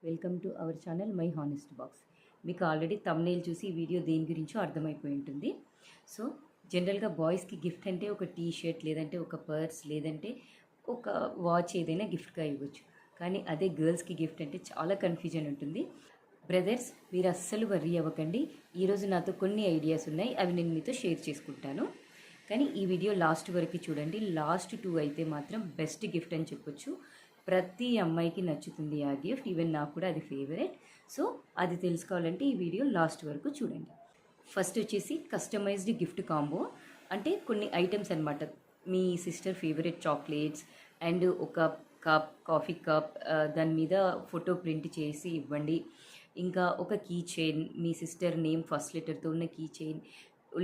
Welcome to our channel my honest box. మీకు already thumbnail చూసి ఈ వీడియో దేని గురించో అర్థమైపోయి ఉంటుంది. సో జనరల్గా బాయ్స్కి గిఫ్ట్ అంటే ఒక టీ షర్ట్, లేదంటే ఒక పర్స్, లేదంటే ఒక వాచ్ ఏదైనా గిఫ్ట్గా ఇవ్వచ్చు. కానీ అదే గర్ల్స్కి గిఫ్ట్ అంటే చాలా కన్ఫ్యూజన్ ఉంటుంది. బ్రదర్స్, మీరు అస్సలు వర్రీ అవ్వకండి. ఈరోజు నాతో కొన్ని ఐడియాస్ ఉన్నాయి, అవి నేను మీతో షేర్ చేసుకుంటాను. కానీ ఈ వీడియో లాస్ట్ వరకు చూడండి. లాస్ట్ 2 అయితే మాత్రం బెస్ట్ గిఫ్ట్ అని చెప్పొచ్చు. ప్రతి అమ్మాయికి నచ్చుతుంది ఆ గిఫ్ట్, ఈవెన్ నాకు కూడా అది ఫేవరెట్. సో అది తెలుసుకోవాలంటే ఈ వీడియో లాస్ట్ వరకు చూడండి. ఫస్ట్ వచ్చేసి కస్టమైజ్డ్ గిఫ్ట్ కాంబో. అంటే కొన్ని ఐటమ్స్ అనమాట. మీ సిస్టర్ ఫేవరెట్ చాక్లెట్స్ అండ్ ఒక కప్, కాఫీ కప్, దాని మీద ఫోటో ప్రింట్ చేసి ఇవ్వండి. ఇంకా ఒక కీ చైన్, మీ సిస్టర్ నేమ్ ఫస్ట్ లెటర్తో ఉన్న కీ చైన్,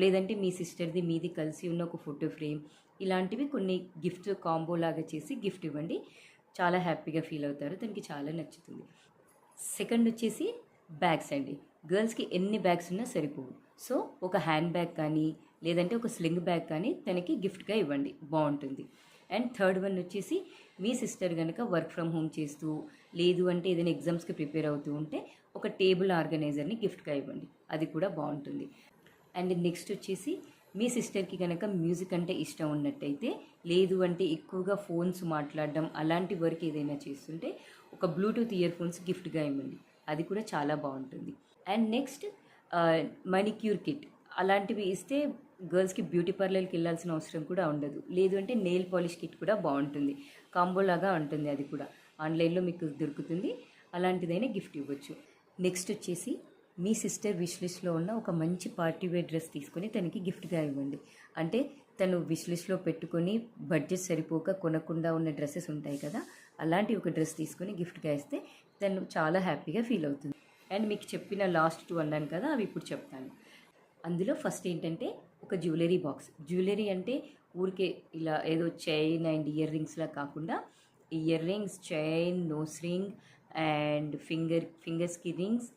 లేదంటే మీ సిస్టర్ది మీది కలిసి ఉన్న ఒక ఫోటో ఫ్రేమ్, ఇలాంటివి కొన్ని గిఫ్ట్ కాంబో లాగా చేసి గిఫ్ట్ ఇవ్వండి. చాలా హ్యాపీగా ఫీల్ అవుతారు, తనకి చాలా నచ్చుతుంది. సెకండ్ వచ్చేసి బ్యాగ్స్ అండి. గర్ల్స్కి ఎన్ని బ్యాగ్స్ ఉన్నా సరిపోవు. సో ఒక హ్యాండ్ బ్యాగ్ కానీ, లేదంటే ఒక స్లింగ్ బ్యాగ్ కానీ తనకి గిఫ్ట్గా ఇవ్వండి, బాగుంటుంది. అండ్ థర్డ్ వన్ వచ్చేసి మీ సిస్టర్ కనుక వర్క్ ఫ్రమ్ హోమ్ చేస్తూ, లేదు అంటే ఏదైనా ఎగ్జామ్స్కి ప్రిపేర్ అవుతూ ఉంటే ఒక టేబుల్ ఆర్గనైజర్ని గిఫ్ట్గా ఇవ్వండి, అది కూడా బాగుంటుంది. అండ్ నెక్స్ట్ వచ్చేసి మీ సిస్టర్కి కనుక మ్యూజిక్ అంటే ఇష్టం ఉన్నట్టయితే, లేదు అంటే ఎక్కువగా ఫోన్స్ మాట్లాడడం అలాంటి వర్క్ ఏదైనా చేస్తుంటే ఒక బ్లూటూత్ ఇయర్ ఫోన్స్ గిఫ్ట్గా ఇవ్వండి, అది కూడా చాలా బాగుంటుంది. అండ్ నెక్స్ట్ మణిక్యూర్ కిట్ అలాంటివి ఇస్తే గర్ల్స్కి బ్యూటీ పార్లర్కి వెళ్ళాల్సిన అవసరం కూడా ఉండదు. లేదు అంటే నెయిల్ పాలిష్ కిట్ కూడా బాగుంటుంది, కాంబోలాగా ఉంటుంది, అది కూడా ఆన్లైన్లో మీకు దొరుకుతుంది. అలాంటిదైనా గిఫ్ట్ ఇవ్వచ్చు. నెక్స్ట్ వచ్చేసి మీ సిస్టర్ విష్ లిస్ట్లో ఉన్న ఒక మంచి పార్టీ వేర్ డ్రెస్ తీసుకొని తనకి గిఫ్ట్గా ఇవ్వండి. అంటే తను విష్ లిస్ట్లో పెట్టుకొని బడ్జెట్ సరిపోక కొనకుండా ఉన్న డ్రెస్సెస్ ఉంటాయి కదా, అలాంటి ఒక డ్రెస్ తీసుకొని గిఫ్ట్గా ఇస్తే తను చాలా హ్యాపీగా ఫీల్ అవుతుంది. అండ్ మీకు చెప్పిన లాస్ట్ 2 అన్నాను కదా, అవి ఇప్పుడు చెప్తాను. అందులో ఫస్ట్ ఏంటంటే ఒక జ్యువెలరీ బాక్స్. జ్యువెలరీ అంటే ఊరికే ఇలా ఏదో చైన్ అండ్ ఇయర్ రింగ్స్లా కాకుండా, ear rings, chain, nose ring and ఫింగర్స్కి రింగ్స్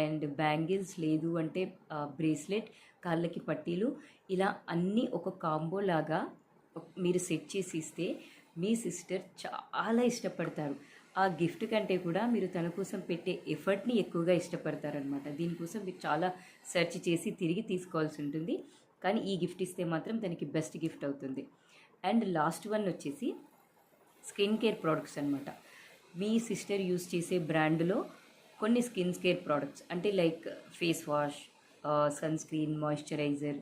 అండ్ బ్యాంగిల్స్, లేదు అంటే బ్రేస్లెట్, కాళ్ళకి పట్టీలు, ఇలా అన్నీ ఒక కాంబో లాగా మీరు సెట్ చేసి ఇస్తే మీ సిస్టర్ చాలా ఇష్టపడతారు. ఆ గిఫ్ట్ కంటే కూడా మీరు తన కోసం పెట్టే ఎఫర్ట్ని ఎక్కువగా ఇష్టపడతారనమాట. దీనికోసం మీరు చాలా సెర్చ్ చేసి తిరిగి తీసుకోవాల్సి ఉంటుంది. కానీ ఈ గిఫ్ట్ ఇస్తే మాత్రం తనకి బెస్ట్ గిఫ్ట్ అవుతుంది. అండ్ లాస్ట్ వన్ వచ్చేసి స్కిన్ కేర్ ప్రోడక్ట్స్ అనమాట. మీ సిస్టర్ యూస్ చేసే బ్రాండ్లో కొన్ని స్కిన్ కేర్ ప్రోడక్ట్స్, అంటే like face wash, sunscreen, moisturiser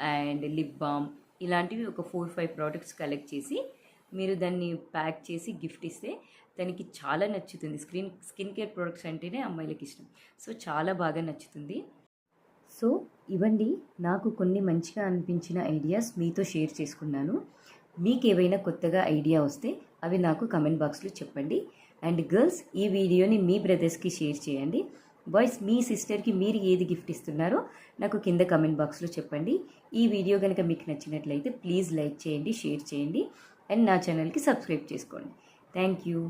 and lip balm, ఇలాంటివి ఒక 4-5 ప్రోడక్ట్స్ కలెక్ట్ చేసి మీరు దాన్ని ప్యాక్ చేసి గిఫ్ట్ ఇస్తే తనకి చాలా నచ్చుతుంది. స్కిన్ కేర్ ప్రోడక్ట్స్ అంటేనే అమ్మాయిలకి ఇష్టం, సో చాలా బాగా నచ్చుతుంది. సో ఇవ్వండి నాకు కొన్ని మంచిగా అనిపించిన ఐడియాస్ మీతో షేర్ చేసుకున్నాను. మీకు ఏవైనా కొత్తగా ఐడియా వస్తే అవి నాకు కమెంట్ బాక్స్లో చెప్పండి. అండ్ గర్ల్స్, ఈ వీడియోని మీ బ్రదర్స్కి షేర్ చేయండి. బాయ్స్, మీ సిస్టర్కి మీరు ఏది గిఫ్ట్ ఇస్తున్నారో నాకు కింద కమెంట్ బాక్స్లో చెప్పండి. ఈ వీడియో కనుక మీకు నచ్చినట్లయితే ప్లీజ్ లైక్ చేయండి, షేర్ చేయండి అండ్ నా ఛానల్కి సబ్స్క్రైబ్ చేసుకోండి. Thank you.